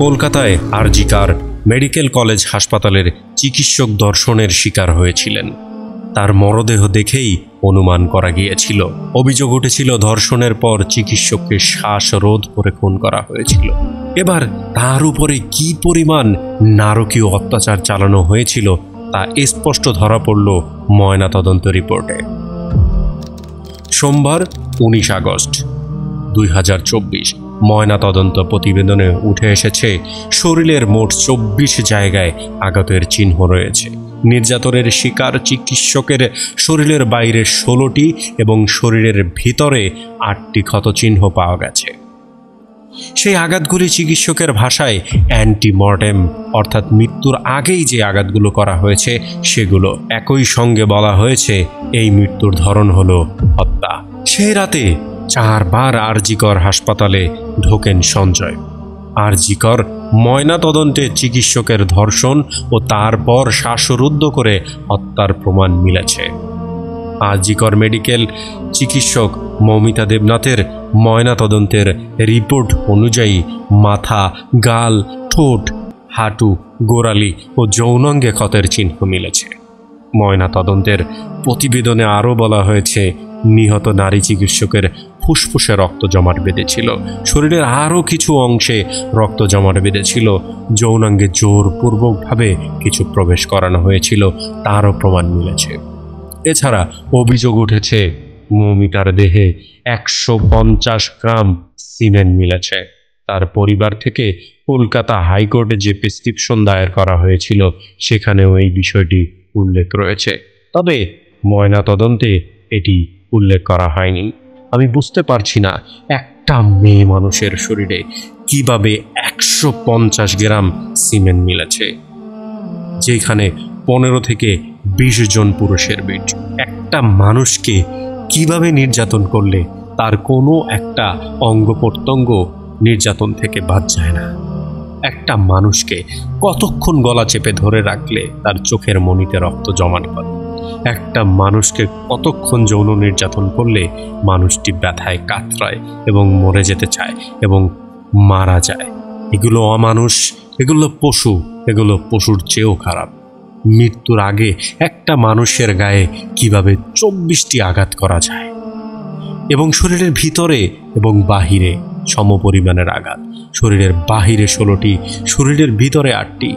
কলকাতায় RG Kar medical college হাসপাতালের চিকিৎসক ধর্ষণের শিকার হয়েছিলেন। তার মরদেহ দেখেই অনুমান করা গিয়েছিল অভিযোগ উঠেছিল ধর্ষণের পর চিকিৎসককে শ্বাসরোধ করে খুন করা হয়েছিল। এবার তার উপরে কি পরিমাণ নারকীয় অত্যাচার চালানো হয়েছিল তা স্পষ্ট ধরা পড়ল ময়নাতদন্ত রিপোর্টে। সোমবার 19 আগস্ট 2024 ময়নাতদন্ত প্রতিবেদনে উঠে এসেছে শরীরের মোট 24 জায়গায় আঘাতের চিহ্ন রয়েছে। নির্যাতনের শিকার চিকিৎসকের শরীরের বাইরে 16টি এবং শরীরের ভিতরে 8টি ক্ষতচিহ্ন পাওয়া গেছে। সেই আঘাতগুলি চিকিৎসকের ভাষায় অ্যান্টিমর্টেম, অর্থাৎ মৃত্যুর আগেই যে আঘাতগুলো করা হয়েছে সেগুলো। একই সঙ্গে বলা হয়েছে এই মৃত্যুর ধরন হলো হত্যা। সেই রাতে 4 বার আরজিকর হাসপাতালে ঢোকেন সঞ্জয়। আরজিকর ময়নাতদন্তে চিকিৎসকের ধর্ষণ ও তারপর শ্বাসরুদ্ধ করে হত্যার প্রমাণ মিলেছে। আরজিকর মেডিকেল চিকিৎসক মৌমিতা দেবনাথের ময়নাতদন্তের রিপোর্ট অনুযায়ী মাথা, গাল, ঠোঁট, হাঁটু, গোড়ালি ও যৌনাঙ্গে ক্ষতের চিহ্ন মিলেছে। ময়নাতদন্তের প্রতিবেদনে আরও বলা হয়েছে নিহত নারী চিকিৎসকের ফুসফুসে রক্ত জমাট বেঁধেছিল, শরীরের আরও কিছু অংশে রক্ত জমাট বেঁধেছিল, যৌনাঙ্গে জোরপূর্বকভাবে কিছু প্রবেশ করানো হয়েছিল, তারও প্রমাণ মিলেছে। এছাড়া অভিযোগ উঠেছে মৌমিতার দেহে 150 গ্রাম সিমেন্ট মিলেছে। তার পরিবার থেকে কলকাতা হাইকোর্টে যে প্রেসক্রিপশন দায়ের করা হয়েছিল সেখানেও এই বিষয়টি উল্লেখ রয়েছে, তবে ময়নাতদন্তে এটি উল্লেখ করা হয়নি। আমি বুঝতে পারছি না একটা মেয়ে মানুষের শরীরে কিভাবে 150 গ্রাম সিমেন্ট মিলেছে, যেখানে 15 থেকে 20 জন পুরুষের বীর্য। একটা মানুষকে কিভাবে নির্যাতন করলে তার কোনো একটা অঙ্গ প্রত্যঙ্গ নির্যাতন থেকে বাদ যায় না? একটা মানুষকে কতক্ষণ গলা চেপে ধরে রাখলে তার চোখের মণিতে রক্ত জমাট বাঁধে? একটা মানুষকে কতক্ষণ যৌন নির্যাতন করলে মানুষটি ব্যথায় কাতরায় এবং মরে যেতে চায় এবং মারা যায়? এগুলো অমানুষ, এগুলো পশু, এগুলো পশুর চেয়েও খারাপ। মৃত্যুর আগে একটা মানুষের গায়ে কিভাবে 24টি আঘাত করা যায় এবং শরীরের ভিতরে এবং বাহিরে সমপরিমাণের আঘাত, শরীরের বাহিরে 16টি, শরীরের ভিতরে 8টি।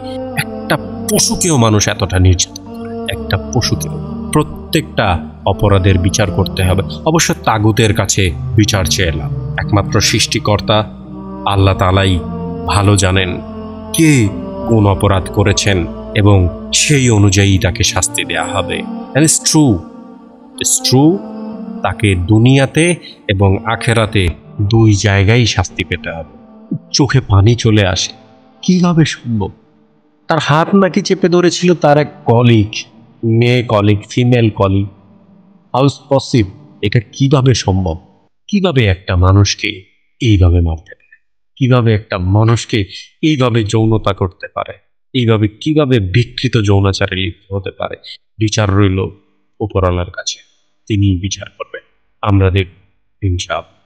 একটা পশুকেও মানুষ এতটা নির্যাতন করে? একটা পশুকেও? প্রত্যেকটা অপরাধের বিচার করতে হবে। অবশ্য তাগুতের কাছে বিচার চেয়ে এলাম, একমাত্র সৃষ্টিকর্তা আল্লাহ তাআলাই ভালো জানেন কে কোন অপরাধ করেছেন এবং সেই অনুযায়ী তাকে শাস্তি দেয়া হবে। And it's true, তাকে দুনিয়াতে এবং আখেরাতে 2 জায়গায় শাস্তি পেতে হবে। চোখে পানি চলে আসে, কিভাবে সম্ভব? তার হাত নাকি চেপে ধরেছিল তার এক কলিগ, মেয়ে colleague, female colleague. How is possible? এটা কিভাবে সম্ভব? কিভাবে একটা মানুষকে এইভাবে মারতে পারে? কিভাবে একটা মানুষকে এইভাবে যৌনতা করতে পারে? এইভাবে কিভাবে বিকৃত যৌনাচারে লিপ্ত হতে পারে? বিচার রইল উপরওয়ালার কাছে, তিনি বিচার করবেন। আমরা দেখব ইনশাআল্লাহ।